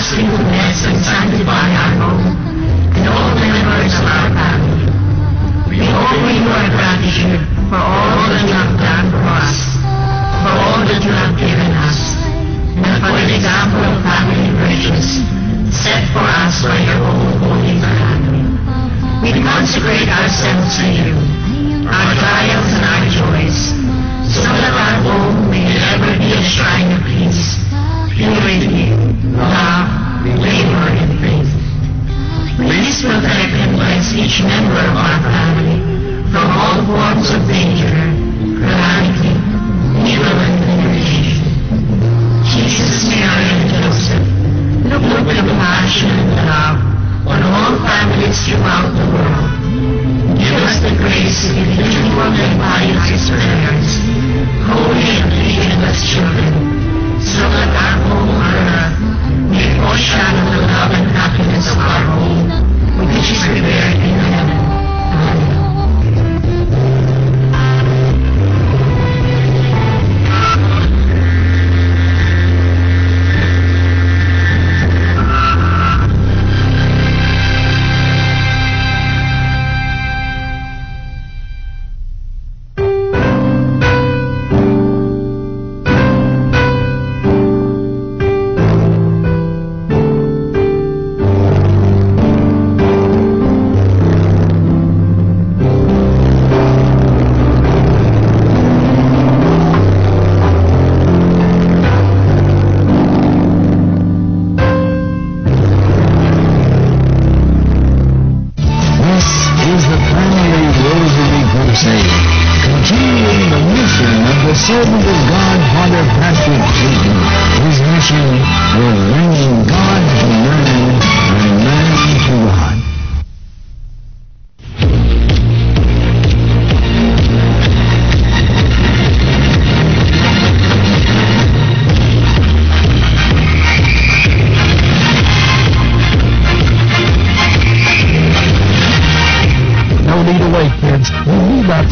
everlasting to bless and sanctify our home and all the members of our family. We offer you our gratitude for all that you have done for us, for all that you have given us, and for the example of family virtues set for us by your own holy family. We consecrate ourselves to you, our trials and our joys, so that our home may ever be a shrine of peace, purity, love, labor, and faith. Please protect and bless each member of our family from all forms of danger, calamity, evil, and temptation. Jesus, Mary, and Joseph, look with compassion and love on all families throughout the world. Give us the grace to be faithful and pious prayers, holy and religious children, so that our home on earth may foreshadow the love and happiness of our home, which is prepared in heaven. Amen.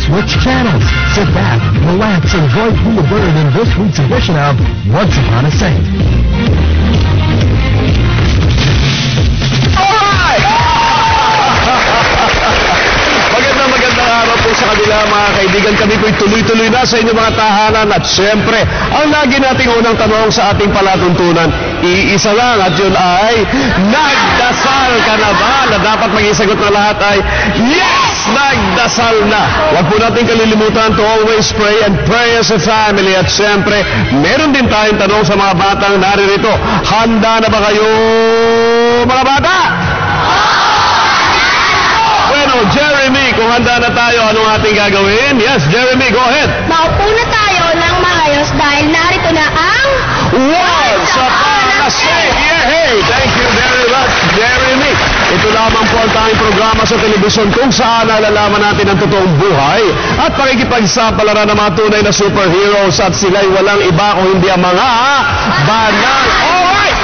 Switch channels. Sit back, relax, and enjoy Be a Bird in this week's edition of Once Upon a Saint. Alright! Magandang araw po sa kanila mga kaibigan. Kami po'y tuloy-tuloy na sa inyong mga tahanan. At syempre, ang lagi nating unang tanong sa ating palatuntunan, iisa lang at yun ay, nagdasal ka na ba? Na dapat mag-isagot na lahat ay, yes! Nagdasal na. Huwag po natin kalilimutan to always pray and pray as a family. At syempre, meron din tayong tanong sa mga batang naririto. Handa na ba kayo, mga bata? Bueno, Jeremy, kung handa na tayo, anong ating gagawin? Yes, Jeremy, go ahead. Maupo na tayo ng maayos dahil narito na ang Once Upon a Saint! Yay! Thank you very much, Jeremy. Ito lamang po ang tanging programa sa telebisyon kung saan nalalaman natin ang totoong buhay at pakikipagsapalaran ng mga tunay na superheroes at sila'y walang iba kung hindi ang mga banal. Alright!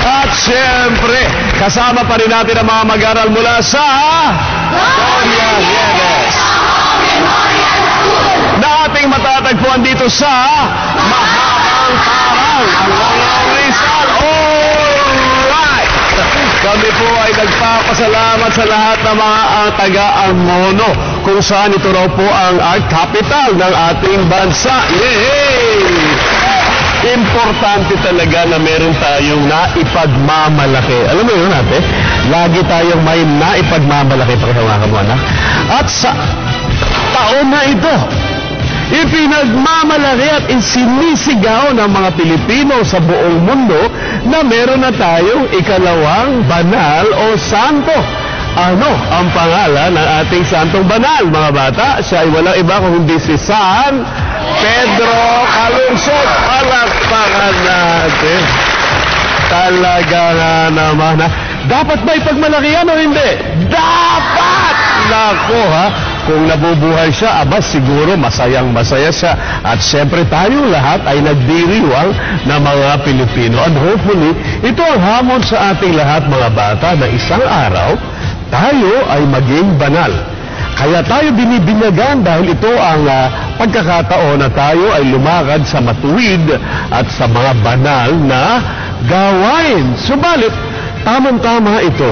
At syempre, kasama pa rin natin ang mga mag-aral mula sa Doña Nieves na ating matatagpuan dito sa Mahabang Parang, ang Rizal. Alright! Kami po ay nagpapasalamat sa lahat ng mga taga-Angono kung saan ito raw po ang capital ng ating bansa. Yay! Importante talaga na meron tayong naipagmamalaki. Alam mo yun natin? Lagi tayong may naipagmamalaki mga kamwana. At sa taon na ito, ipinagmamalaki at isinisigaw ng mga Pilipino sa buong mundo na meron na tayong ikalawang banal o santo. Ano ang pangalan ng ating santong banal, mga bata? Siya ay walang iba kung hindi si San Pedro Calungsod. Palakpakan natin. Talaga nga naman, ha? Dapat ba ipagmalaki yan o hindi? Dapat! Nako, ha? Kung nabubuhay siya, aba siguro masayang-masaya siya. At siyempre tayong lahat ay nagdiriwang na mga Pilipino. And hopefully, ito ang hamon sa ating lahat mga bata na isang araw, tayo ay maging banal. Kaya tayo binibinyagan dahil ito ang pagkakataon na tayo ay lumakad sa matuwid at sa mga banal na gawain. Subalit, tamang-tama ito,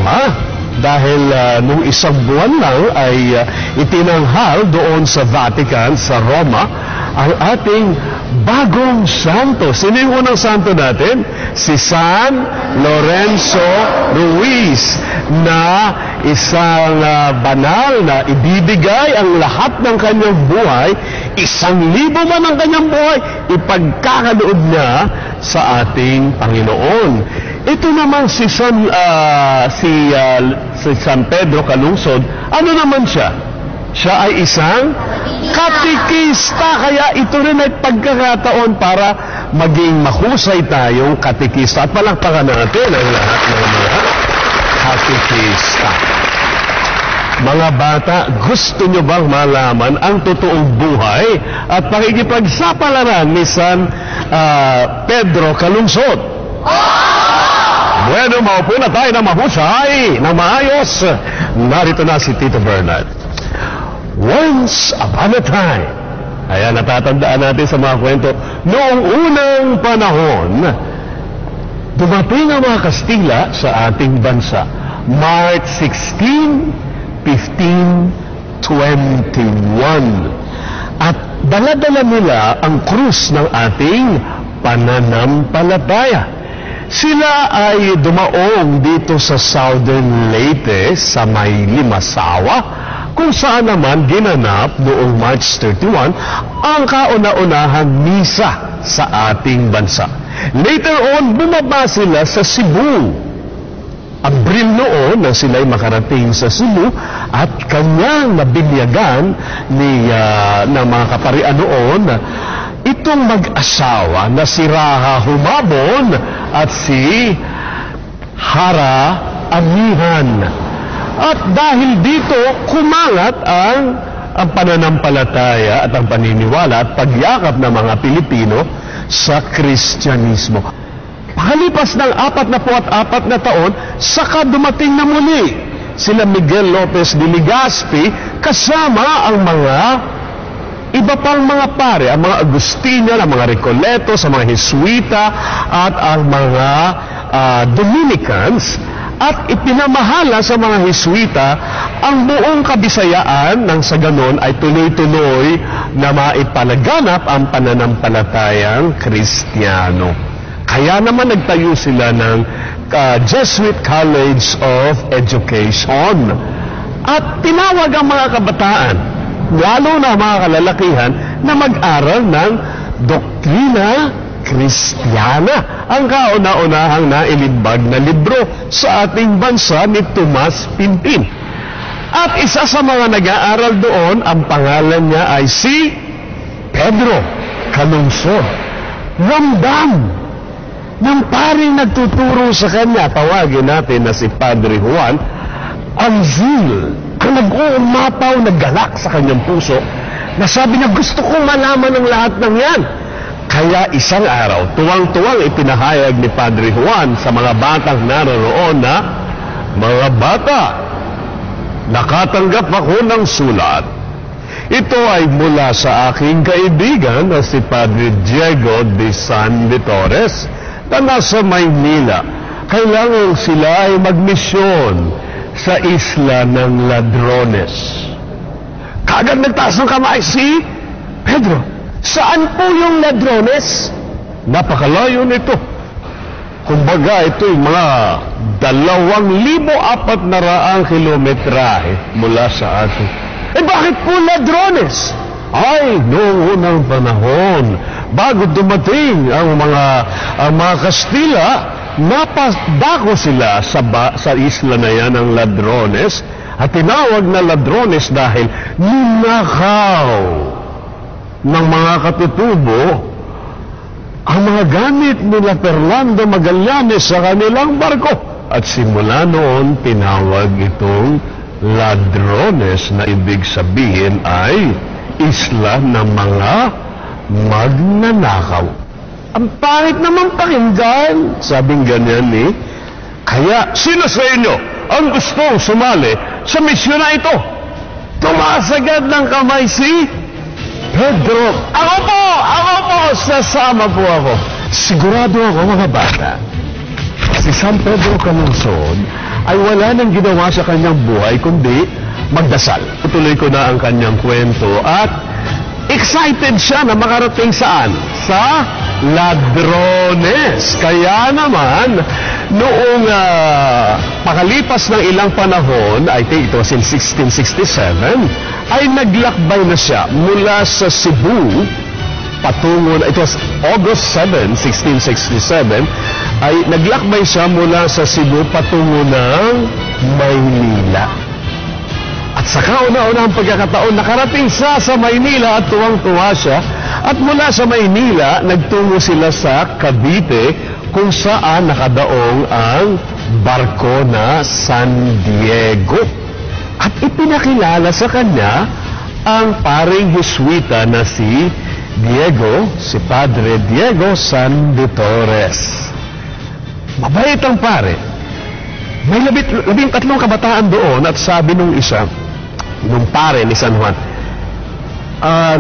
dahil nung isang buwan lang ay itinanghal doon sa Vatican, sa Roma, ang ating bagong santo. Sino yung unang santo natin? Si San Lorenzo Ruiz, na isang banal na ibibigay ang lahat ng kanyang buhay, 1,000 man ang kanyang buhay, ipagkakaloob niya sa ating Panginoon. Ito naman si San Pedro Calungsod, ano naman siya? Siya ay isang katikista, kaya ito rin ay pagkakataon para maging mahusay tayong katikista. At palakpakan natin ang lahat ng mga katikista. Mga bata, gusto nyo bang malaman ang totoong buhay at pakikipagsapalaran ni San Pedro Calungsod? Bueno, maupo na tayo na mahusay, na maayos. Narito na si Tito Bernard. Once upon a time, ayan, natatandaan natin sa mga kwento, noong unang panahon, dumating ang mga Kastila sa ating bansa. March 16, 1521. At dala-dala nila ang krus ng ating pananampalataya. Sila ay dumaong dito sa Southern Leyte, sa may Limasawa, kung saan naman ginanap noong March 31 ang kauna-unahang misa sa ating bansa. Later on, bumaba sila sa Cebu. Abril noon na sila'y makarating sa Cebu at kanyang nabinyagan ng mga kaparian noon itong mag-asawa na si Raha Humabon at si Hara Amihan. At dahil dito, kumalat ang pananampalataya at ang paniniwala at pagyakap ng mga Pilipino sa Kristyanismo. Pakalipas ng 44 na taon, saka dumating na muli sila Miguel Lopez de Legazpi kasama ang mga iba pang mga pare, ang mga Agustinian, ang mga Recoletos, ang mga Jesuita at ang mga Dominicans, at ipinamahala sa mga Jesuita ang buong Kabisayaan nang sa ganon ay tuloy-tuloy na maipalaganap ang pananampalatayang Kristiyano. Kaya naman nagtayo sila ng Jesuit College of Education at tinawag ang mga kabataan, lalo na mga kalalakihan, na mag-aral ng doktrina Kristiyana, ang kauna-unahang nailibag na libro sa ating bansa ni Tomas Pimpin. At isa sa mga nag-aaral doon, ang pangalan niya ay si Pedro Calungsod. Ramdam ng paring nagtuturo sa kanya, tawagin natin na si Padre Juan, ang zeal, ang nag-uumapaw na galak sa kanyang puso, na sabi niya, gusto kong malaman ang lahat ng yan. Kaya isang araw, tuwang-tuwang ipinahayag ni Padre Juan sa mga batang naroroon na, mga bata, nakatanggap ako ng sulat. Ito ay mula sa aking kaibigan na si Padre Diego de San de Torres na nasa Maynila. Kailangan sila ay magmisyon sa isla ng Ladrones. Kagad nagtaas ng kamay si Pedro. Saan po yung Ladrones? Napakalayo nito. Kumbaga, ito yung mga 2,400 kilometrahe mula sa atin. Bakit po Ladrones? Ay, noong unang panahon, bago dumating ang mga Kastila, napadako sila sa isla na yan ng Ladrones, at tinawag na Ladrones dahil ninakaw ng mga katutubo ang mga gamit nila Fernando Magallanes sa kanilang barko. At simula noon, tinawag itong Ladrones, na ibig sabihin ay isla ng mga magnanakaw. Ang pangit naman pakinggan, sabing ganyan ni. Kaya, sino sa inyo ang gustong sumali sa misyon na ito? Tumasagad ng kamay si Pedro. Ako po, sasama po ako. Sigurado ako, mga bata, si San Pedro Calungsod ay wala nang ginawa sa kanyang buhay kundi magdasal. Tutuloy ko na ang kanyang kwento at excited siya na makarating saan? Sa Ladrones. Kaya naman, noong pakalipas ng ilang panahon, I think it was in 1667, ay naglakbay na siya mula sa Cebu patungo, it was August 7, 1667, ay naglakbay siya mula sa Cebu patungo ng Maynila. At sa kauna-unahang pagkakataon, nakarating siya sa Maynila at tuwang-tuwa siya. At mula sa Maynila, nagtungo sila sa Cavite kung saan nakadaong ang barko na San Diego. At ipinakilala sa kanya ang paring Jesuita na si Padre Diego San de Torres. Mabait ang pare. May 13 kabataan doon at sabi nung isa, nung pare ni San Juan,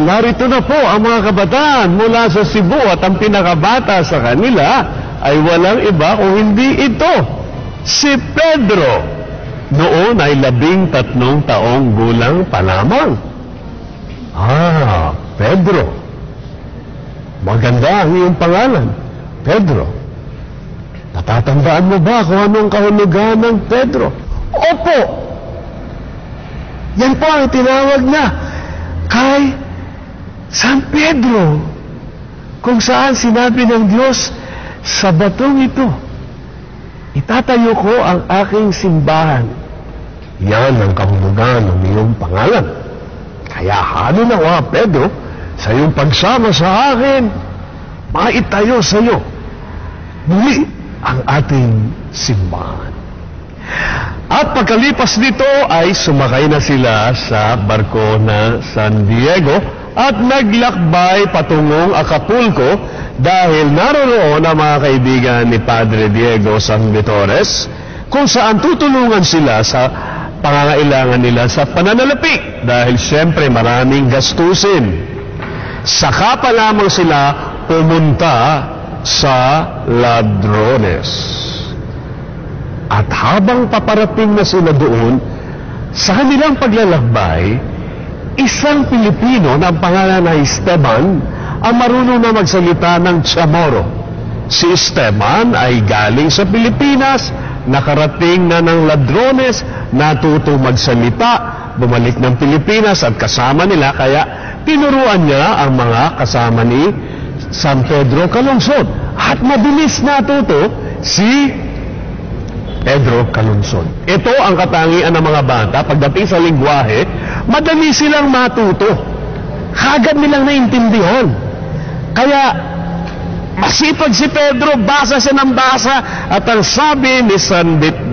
narito na po ang mga kabataan mula sa Cebu at ang pinakabata sa kanila ay walang iba kung hindi ito, si Pedro. Noon ay 13 taong gulang pa lamang. Pedro. Maganda ang iyong pangalan, Pedro. Natatandaan mo ba kung anong kahulugan ng Pedro? Opo! Yan po ang tinawag na kay San Pedro, kung saan sinabi ng Diyos, sa batong ito, itatayo ko ang aking simbahan. Yan ang kahulugan ng iyong pangalan. Kaya halinawa, Pedro, sa iyong pagsama sa akin, maitayo sa iyo muli ang ating simbahan. At pagkalipas nito ay sumakay na sila sa barko na San Diego at naglakbay patungong Acapulco dahil naroon ang mga kaibigan ni Padre Diego San de Torres kung saan tutulungan sila sa pangangailangan nila sa pananalapi dahil siyempre maraming gastusin. Saka pa lamang sila pumunta sa Ladrones. At habang paparating na sila doon, sa kanilang paglalakbay, isang Pilipino na ang pangalan ay Esteban ang marunong na magsalita ng Chamorro. Si Esteban ay galing sa Pilipinas, nakarating na ng Ladrones, natutong magsalita, bumalik ng Pilipinas at kasama nila, kaya tinuruan niya ang mga kasama ni San Pedro Calungsod. At mabilis natuto si Pedro Calungsod. Ito ang katangian ng mga bata. Pagdating sa lingwahe, madali silang matuto. Kagad nilang naintindihan. Kaya masipag si Pedro, basa siya ng basa. At ang sabi ni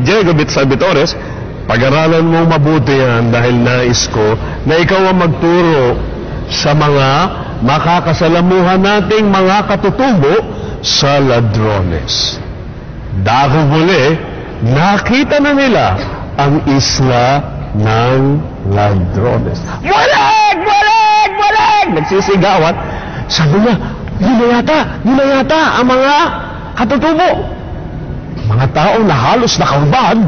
Diego San de Torres, pag-aralan mong mabuti yan dahil nais ko na ikaw ang magturo sa mga makakasalamuhan nating mga katutubo sa Ladrones. Dahil muli, nakita na nila ang isla ng Ladrones. Walag! Walag! Walag! Nagsisigawan. Sabi niya, yun na yata ang mga katutubo. Mga taong na halos nakahubad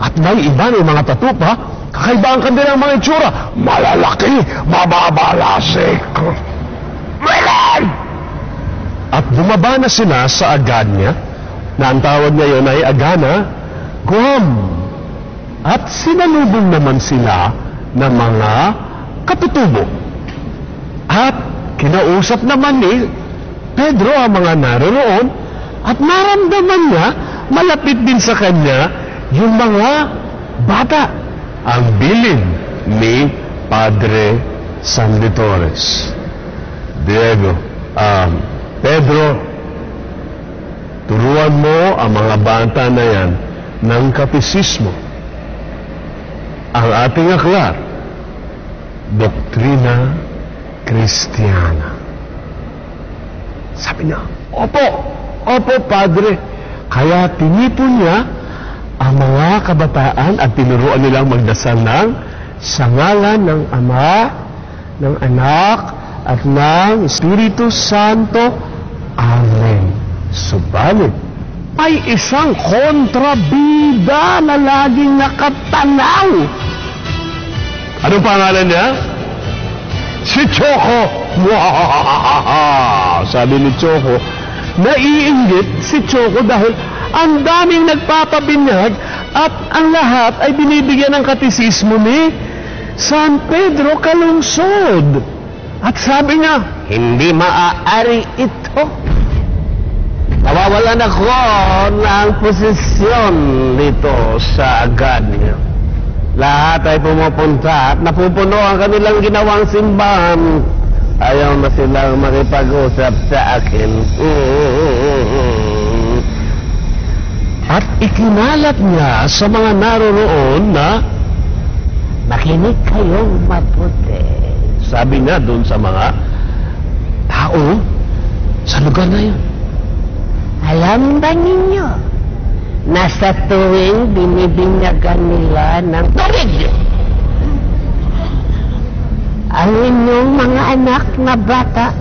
at may iba ng mga tatupa, kakaiba ang kanilang mga itsura. Malalaki, mababalasik. Walag! At bumaba na sila sa Agana, na ang tawag ngayon ay Agana, Guam. At sinalubong naman sila ng mga katutubo. At kinausap naman ni Pedro ang mga naroroon at naramdaman niya, malapit din sa kanya, yung mga bata. Ang bilin ni Padre San de Torres. Pedro, turuan mo ang mga bata na yan ng kapisismo. Ang ating aklat, Doktrina Kristiyana. Sabi niya, Opo, Padre. Kaya tinipon niya ang mga kabataan at tinuruan nilang magdasal ng sa ngalan ng Ama, ng Anak, at ng Espiritu Santo. Amen. Subalit, ay isang kontrabida na laging nakatanaw. Anong pangalan niya? Si Choco. Sabi ni Choco, naiinggit si Choco dahil ang daming nagpapabinyag at ang lahat ay binibigyan ng katisismo ni San Pedro Calungsod. At sabi niya, hindi maaari ito. Nawawalan ako ng posisyon dito sa Agania. Lahat ay pumupunta at napupuno ang kanilang ginawang simbahan. Ayaw na silang makipag-usap sa akin. At ikinalat niya sa mga naroroon na makinig kayong mabuti. Sabi niya doon sa mga tao sa lugar na yun. Alam ba ninyo na sa tuwing binibinyagan nila ng tubig, ang inyong mga anak na bata,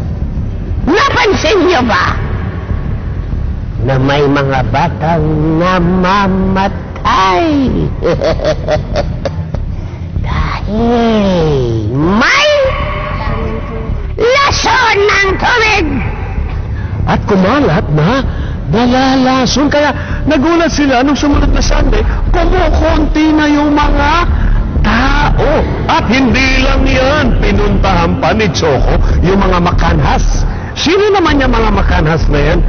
napansin niyo ba na may mga batang namamatay? Dahil may lason ng tubig. At kumalat na nalalason. Kaya nagulat sila nung sumunod na Sunday, kumukunti na yung mga tao. At hindi lang yan, pinuntahan pa ni Choco yung mga makanhas. Sino naman yung mga makanhas na yan?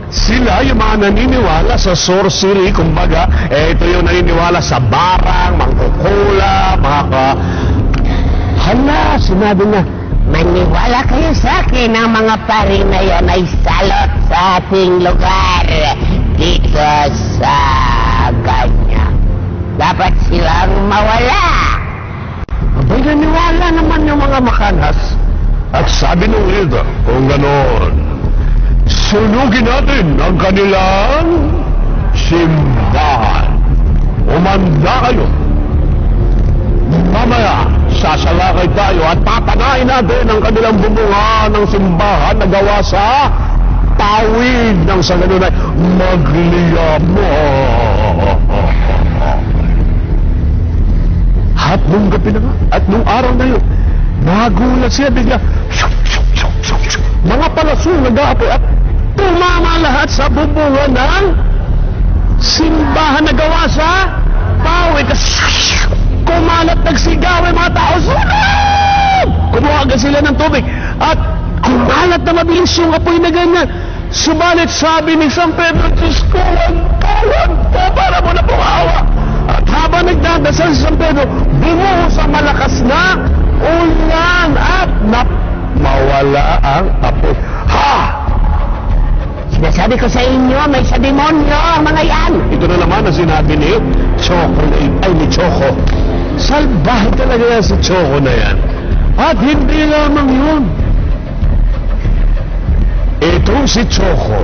Sila yung mga naniniwala sa sorcery, kumbaga, ito yung naniniwala sa barang, mangkukula, hala, sinabi na, maniwala kayo sa akin, ang mga pari na yan ay salot sa ating lugar dito sa Agania. Dapat silang mawala. Abay, naniwala naman yung mga makanhas. At sabi ng leader, kung ganoon, sunugin natin ang kanilang simbahan. Umanda kayo. Mamaya, sasalakay tayo at papanain natin ang kanilang bubunga ng simbahan na gawa sa tawid ng sa ganun ay magliyamo. At nung gabi na nga, at nung araw na yun, nagulat siya bigla, mga palasong nag-aapoy at tumama lahat sa bubunga ng simbahan na gawa sa tawid. Kumalat, nagsigaw yung mga tao, sunod! Kumuha agad sila ng tubig at kumalat na mabilis yung apoy na ganyan. Subalit sabi ni San Pedro, Diyos ko, wag ka, para mo na pumawa. At habang nagdadasal si San Pedro, bumuhos ang malakas na ulan at mawala ang apoy. Ha! Sinasabi ko sa inyo, may sa demonyo ang mga yan. Ito na naman ang sinabi ni Choco, ni Choco. Salbahe talaga yan si Choco na yan. At hindi lamang yun. Itong si Choco,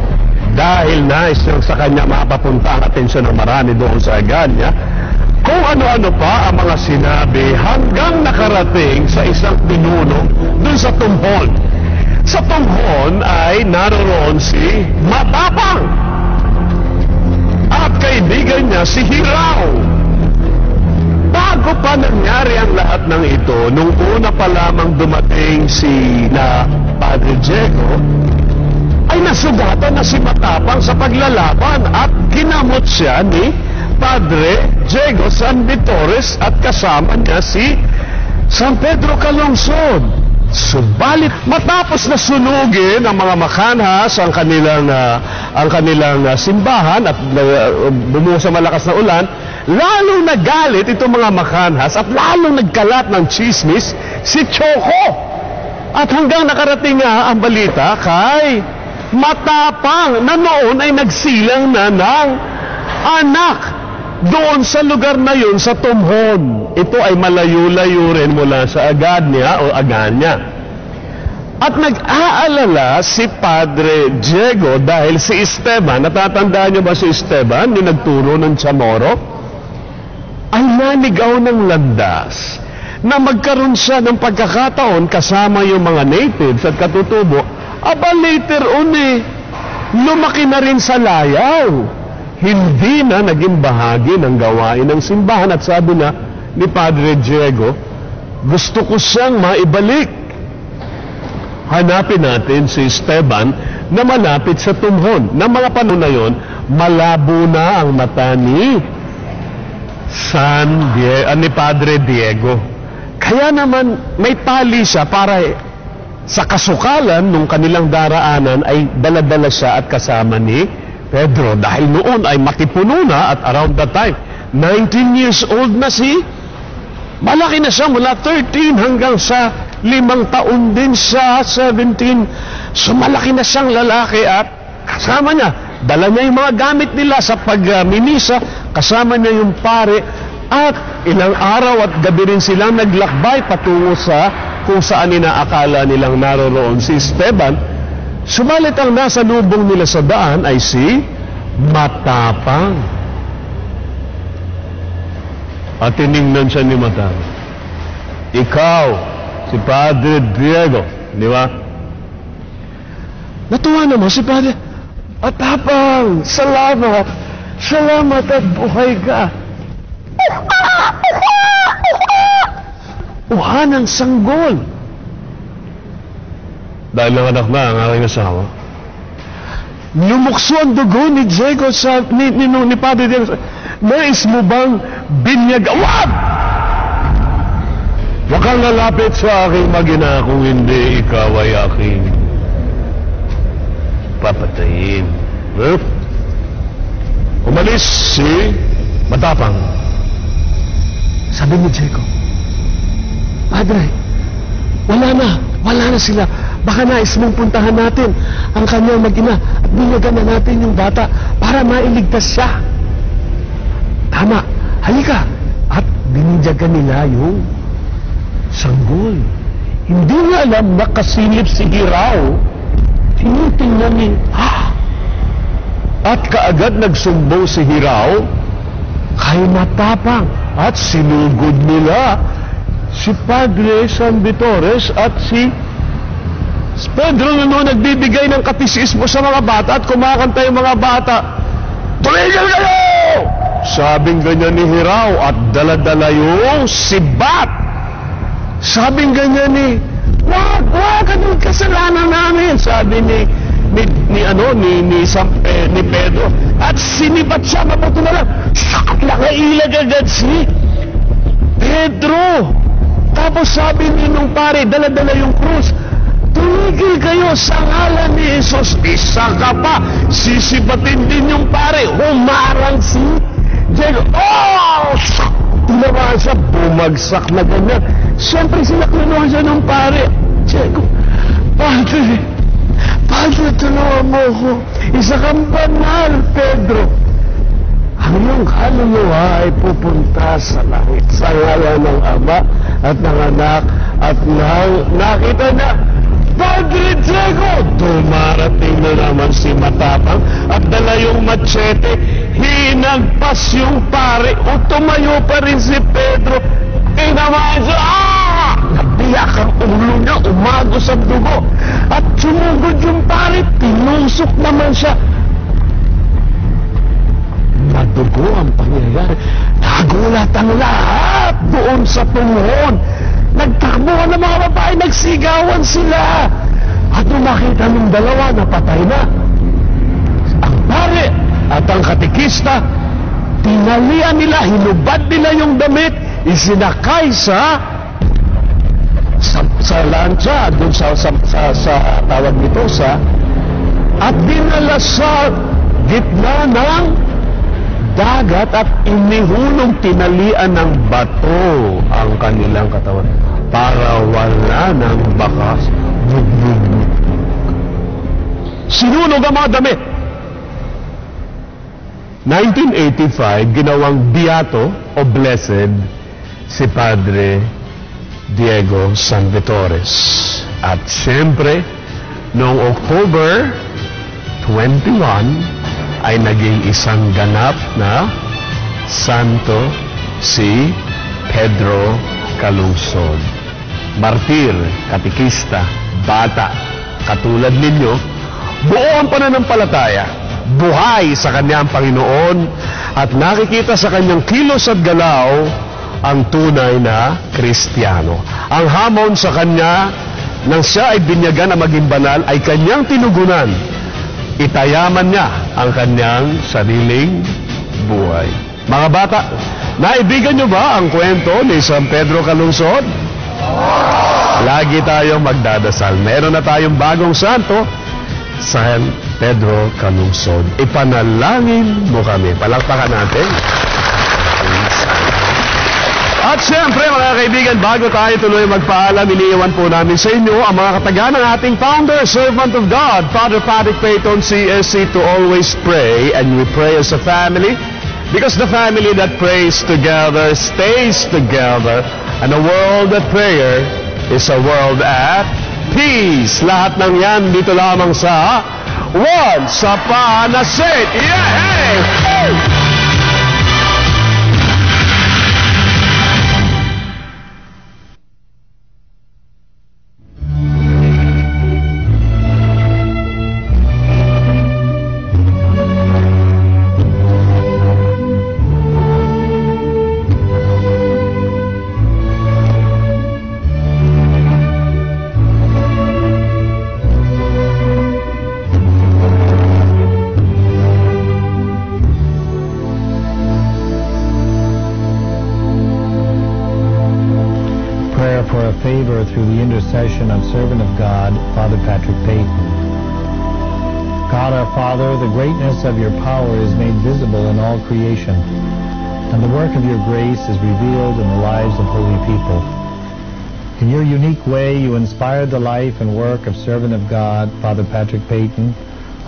dahil nais niyang sa kanya mapapunta ang atensyon ng marami doon sa Agania, kung ano-ano pa ang mga sinabi hanggang nakarating sa isang pinuno doon sa Tumhon. Sa Tumhon ay naroroon si Matapang at kaibigan niya si Hirao. Bago pa nangyari ang lahat ng ito, nung una pa lamang dumating si Padre Diego, ay nasugatan na si Matapang sa paglalaban at ginamot siya ni Padre Diego San Vitores at kasama niya si San Pedro Calungsod. Subalit matapos na sunugin ang mga makanhas ang kanilang simbahan at bumuhos sa malakas na ulan, lalong nagalit itong mga makanhas at lalong nagkalat ng chismis si Choco. At hanggang nakarating nga ang balita kay Matapang na noon ay nagsilang na ng anak doon sa lugar na yun sa Tumhon. Ito ay malayo-layo rin mula sa Agania o Agania. At nag-aalala si Padre Diego dahil si Esteban, natatandaan niyo ba si Esteban, yung nagturo ng Chamorro? ay nanigaw ng landas na magkaroon siya ng pagkakataon kasama yung mga natives at katutubo, aba later on lumaki na rin sa layaw. Hindi na naging bahagi ng gawain ng simbahan. At sabi na ni Padre Diego, gusto ko siyang maibalik. Hanapin natin si Esteban na malapit sa tumhon. Na mga panahon na yon, malabo na ang mata ni ni Padre Diego. Kaya naman may tali siya para sa kasukalan nung kanilang daraanan ay dala-dala siya at kasama ni Pedro. Dahil noon ay matipuno na at around that time, 19 years old na malaki na siya mula 13 hanggang sa 5 taon din siya, 17. So malaki na siyang lalaki at kasama niya. Dala niya yung mga gamit nila sa pagmimisa, kasama niya yung pare, at ilang araw at gabi rin silang naglakbay patungo sa kung saan inaakala nilang naroroon si Esteban. Subalit ang nasa lubong nila sa daan ay si Matapang. At tiningnan siya ni Matapang. Ikaw, si Padre Diego, di ba? Natuwa naman si Padre. Matapang, salamat. Salamat at buhay ka. Uha ng sanggol. Dahil nanganak na ang aking asawa. Lumukso ang dugo ni Diego ni Padre Diego. Nais mo bang binyag? Wag! Huwag kang lalapit sa aking magina kung hindi ikaw ay aking papatayin. Umalis si Matapang. Sabi ni Diego, Padre, wala na sila. Baka nais mong puntahan natin ang kanyang mag-ina at binyagan na natin yung bata para mailigtas siya. Tama, halika. At binyagan nila yung sanggol. Hindi niya alam na kasilip si Hirao. Tinitingnan ni, At kaagad nagsumbong si Hirao kay Matapang at sinugod nila si Padre San Vitores at si Pedro na noon nagbibigay ng katisismo sa mga bata at kumakanta yung mga bata. Tumigil kayo! Sabing ganyan ni Hirao at dala-dala yung sibat. Sabing ganyan ni, wag, anong kasalanan namin? Sabi ni Pedro. At sinibat siya, mabuto na lang. Nakailag agad si Pedro. Tapos sabi ni nung pare, dala-dala yung krus. Tumigil kayo sa ngalan ni Jesus. Isa ka pa. Sisibatin din yung pare. Humarang si Diego. Tinamaan siya. Bumagsak na ganyan. Siyempre sinaklanuhan siya ng pare. Diego, Padre, tulungan mo ko. Isa kang banal, Pedro. Ang iyong kaluluwa ay pupunta sa langit sa ngalan ng Ama at ng Anak at nakita na Padre Diego. Dumarating na naman si Matapang at dala yung machete. Hinagpas yung pare o tumayo pa rin si Pedro. Tinamaan siya. Nabiyak ang ulo niya, umagos ang dugo. At sumugod yung pare, pinusok naman siya. Nadugo ang pangyayari. Nagulat ang lahat doon sa tumon. Nagtakbuhan ng mga babae, nagsigawan sila. At nung makita ng dalawa, napatay na. Ang pare at ang katikista, tinalian nila, hinubad nila yung damit, isinakay sa lancha, dun sa tawag nito at dinala sa gitna ng dagat at inihulong, tinalian ng bato ang kanilang katawan para wala ng bakas. Sinunog ang mga damit. 1985, ginawang Beato o Blessed si Padre Diego San Vitores. At siyempre, noong October 21, ay naging isang ganap na Santo si Pedro Calungsod. Martir, katikista, bata, katulad ninyo, buo ang pananampalataya, buhay sa kanyang Panginoon, at nakikita sa kanyang kilos at galaw ang tunay na Kristiyano. Ang hamon sa kanya nang siya ay binyagan na maging banal ay kanyang tinugunan. Itayaman niya ang kanyang sariling buhay. Mga bata, naibigan niyo ba ang kwento ni San Pedro Calungsod? Lagi tayong magdadasal. Meron na tayong bagong santo, San Pedro Calungsod. Ipanalangin mo kami. Palakpakan natin. At siyempre, mga kaibigan, bago tayo tuloy magpaalam, iniiwan po namin sa inyo ang mga kataga ng ating founder, servant of God, Father Patrick Peyton, CSC, to always pray, and we pray as a family, because the family that prays together stays together, and a world at prayer is a world at peace. Lahat ng yan dito lamang sa Once Upon a Saint. Yeah! Favor through the intercession of servant of God, Father Patrick Peyton. God our Father, the greatness of your power is made visible in all creation, and the work of your grace is revealed in the lives of holy people. In your unique way, you inspired the life and work of servant of God, Father Patrick Peyton,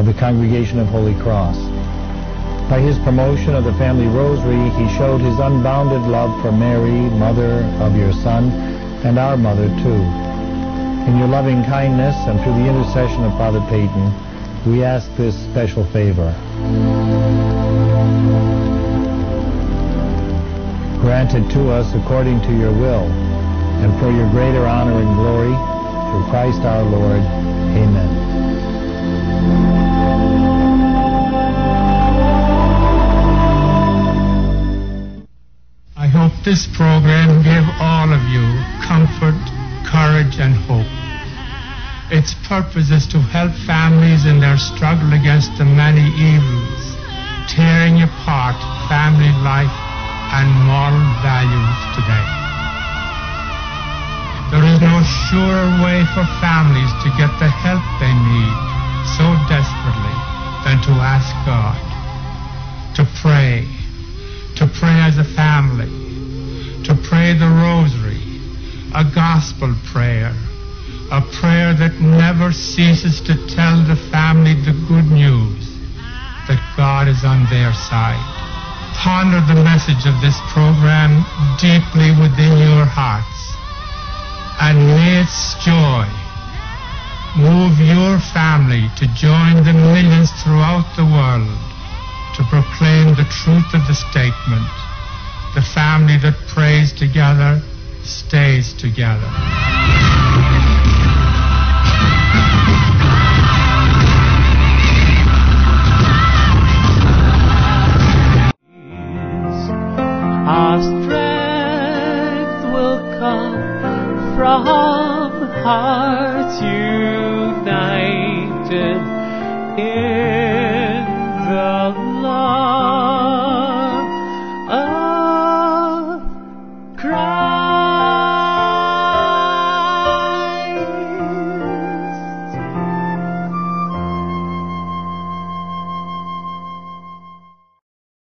of the Congregation of Holy Cross. By his promotion of the family rosary, he showed his unbounded love for Mary, mother of your Son, and our mother too. In your loving kindness and through the intercession of Father Peyton, we ask this special favor. Granted to us according to your will, and for your greater honor and glory, through Christ our Lord. Amen. I hope this program gave all of you comfort, courage, and hope. Its purpose is to help families in their struggle against the many evils, tearing apart family life and moral values today. There is no surer way for families to get the help they need so desperately than to ask God, to pray as a family, to pray the rosary, a gospel prayer, a prayer that never ceases to tell the family the good news that God is on their side. Ponder the message of this program deeply within your hearts, and may its joy move your family to join the millions throughout the world to proclaim the truth of the statement, the family that prays together stays together.